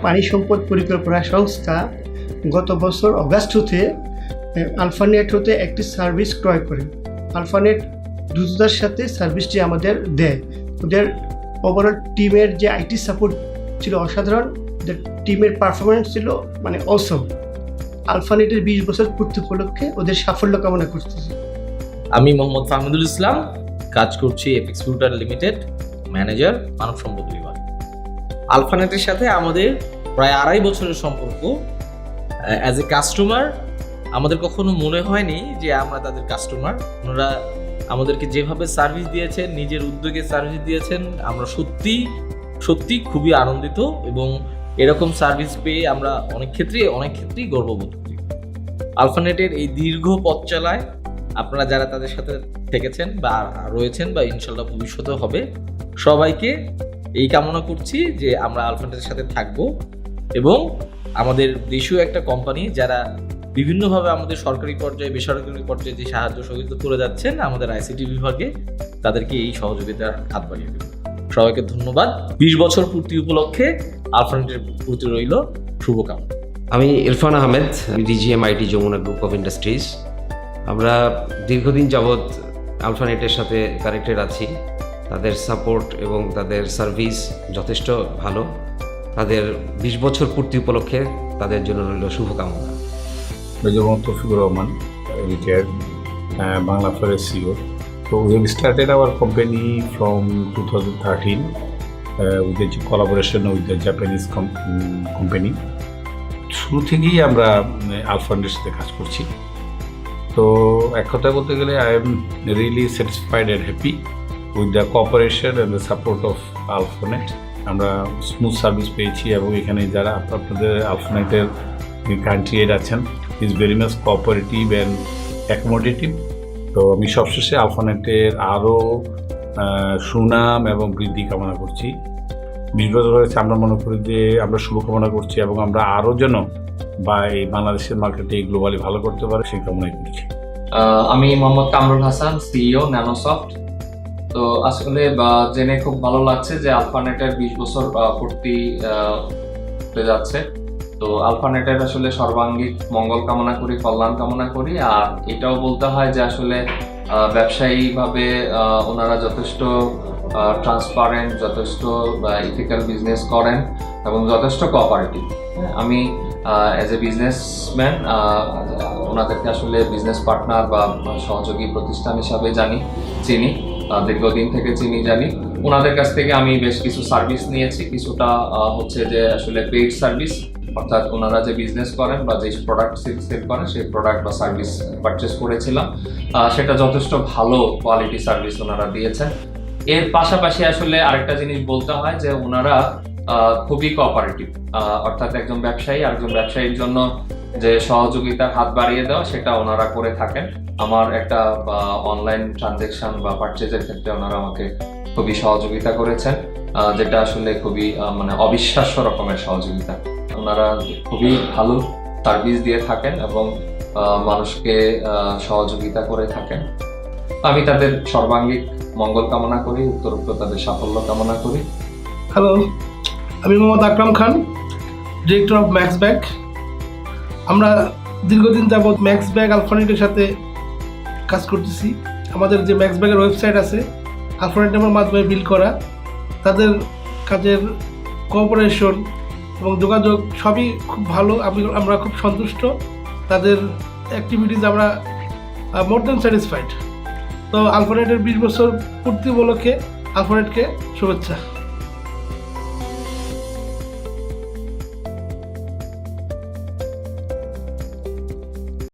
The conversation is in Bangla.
পানি সম্পদ পরিকল্পনা সংস্থা গত বছর অগাস্ট হতে আলফানেট হতে একটি সার্ভিস ক্রয় করে। আলফানেট দ্রুততার সাথে সার্ভিসটি আমাদের দেয়। ওদের ওভারঅল টিমের যে আইটি সাপোর্ট ছিল অসাধারণ, ওদের টিমের পারফরমেন্স ছিল অসম। আলফানেটের 20 বছর পূর্তি উপলক্ষে ওদের সাফল্য কামনা করতেছি। আমি মোহাম্মদ ফাহমিদুল ইসলাম, কাজ করছি এপিক্স ফিল্টার লিমিটেড, ম্যানেজার মানব সম্পদ বিভাগ। আলফানেটের সাথে আমাদের প্রায় 2.5 বছরের সম্পর্ক। অ্যাজ এ কাস্টমার আমাদের কখনো মনে হয়নি যে আমরা তাদের কাস্টমার। ওনারা আমাদেরকে যেভাবে সার্ভিস দিয়েছেন, নিজের উদ্যোগে সার্ভিস দিয়েছেন, আমরা সত্যি খুবই আনন্দিত এবং এরকম সার্ভিস পেয়ে আমরা অনেক ক্ষেত্রেই গর্ববোধ করি। আলফানেটের এই দীর্ঘ পথ চলায় আপনারা যারা তাদের সাথে থেকেছেন বা রয়েছেন বা ইনশাল্লাহ ভবিষ্যতে হবে, সবাইকে এই কামনা করছি যে আমরা আলফানেটের সাথে থাকবো এবং আমাদের দেশীয় একটা কোম্পানি যারা বিভিন্নভাবে আমাদের সরকারি পর্যায়ে বেসরকারি পর্যায়ে যে সাহায্য সহযোগিতা করে যাচ্ছেন আমাদের আইসিটি বিভাগে, তাদেরকে এই সহযোগিতার হাত বাড়িয়ে দেব। সবাইকে ধন্যবাদ। 20 বছর পূর্তি উপলক্ষে আলফানেটের প্রতি রইল শুভকামনা। আমি Irfan Ahmed, DGM IT Jamuna group of industries. আমরা দীর্ঘদিন যাবৎ আলফানেটের সাথে কানেক্টেড আছি। তাদের সাপোর্ট এবং তাদের সার্ভিস যথেষ্ট ভালো। তাদের 20 বছর পূর্তি উপলক্ষে তাদের জন্য রইল শুভকামনা। Major Toufiqur Rahman, retired Bangla Forest CEO. So we have started our company from 2013 with the collaboration with the Japanese company. শুরু থেকেই আমরা আলফানেটের সাথে কাজ করছি। তো এক কথায় বলতে গেলে I am really satisfied and happy with the cooperation and the support of Alphanet. আমরা স্মুথ সার্ভিস পেয়েছি এবং এখানে যারা আপনাদের আলফানেটের কান্ট্রি হেড আছেন is very much cooperative and accommodative. তো আমি সবশেষে আলফানেটের আরও সুনাম এবং বৃদ্ধি কামনা করছি। 20 বছর হয়েছে, আমরা মনে করি যে আমরা শুভকামনা করছি এবং আমরা আরও যেন এই বাংলাদেশের মার্কেটে গ্লোবালি ভালো করতে পারে সেই কামনাই করছি। আমি মোহাম্মদ কামরুল হাসান, সিইও ন্যানোসফট। তো আসলে জেনে খুব ভালো লাগছে যে আলফানেটের 20 বছর পূর্তি হতে যাচ্ছে। তো আলফানেটের আসলে সর্বাঙ্গীন মঙ্গল কামনা করি, কল্যাণ কামনা করি। আর এটাও বলতে হয় যে আসলে ব্যবসায়ীভাবে ওনারা যথেষ্ট ট্রান্সপারেন্ট, যথেষ্ট ইথিক্যাল বিজনেস করেন এবং যথেষ্ট কোঅপারেটিভ। আমি অ্যাজ এ বিজনেসম্যান ওনাদেরকে আসলে বিজনেস পার্টনার বা সহযোগী প্রতিষ্ঠান হিসাবে চিনি, দীর্ঘদিন থেকে জানি। ওনাদের কাছ থেকে আমি বেশ কিছু সার্ভিস নিয়েছি। কিছুটা হচ্ছে যে আসলে পেইড সার্ভিস, অর্থাৎ ওনারা যে বিজনেস করেন বা যে প্রোডাক্ট সেল করেন সেই প্রোডাক্ট বা সার্ভিস পারচেস করেছিলাম। সেটা যথেষ্ট ভালো কোয়ালিটি সার্ভিস ওনারা দিয়েছেন। এর পাশাপাশি আসলে আরেকটা জিনিস বলতে হয় যে ওনারা খুবই কোঅপারেটিভ, অর্থাৎ একজন ব্যবসায়ী আরেকজন ব্যবসায়ীর জন্য যে সহযোগিতার হাত বাড়িয়ে দেওয়া সেটা ওনারা করে থাকেন। আমার একটা অনলাইন ট্রানজ্যাকশন বা পারচেজের ক্ষেত্রে ওনারা আমাকে খুবই সহযোগিতা করেছেন, যেটা আসলে খুবই অবিশ্বাস্য রকমের সহযোগিতা। ওনারা খুবই ভালো সার্ভিস দিয়ে থাকেন এবং মানুষকে সহযোগিতা করে থাকেন। আমি তাদের সর্বাঙ্গীন মঙ্গল কামনা করি, উত্তরোত্তর তাদের সাফল্য কামনা করি। হ্যালো, আমি Mohammad Akram Khan, director of max bag. আমরা দীর্ঘদিন যাবৎ ম্যাক্স ব্যাগ আলফানেটের সাথে কাজ করতেছি। আমাদের যে ম্যাক্স ব্যাগের ওয়েবসাইট আছে আলফানেট নামের মাধ্যমে বিল করা, তাদের কাজের কোঅপারেশন এবং যোগাযোগ সবই খুব ভালো। আমরা খুব সন্তুষ্ট। তাদের অ্যাক্টিভিটিস আমরা মোর দ্যান স্যাটিসফাইড। তো আলফানেটের 20 বছর পূর্তি উপলক্ষে আলফানেটকে শুভেচ্ছা।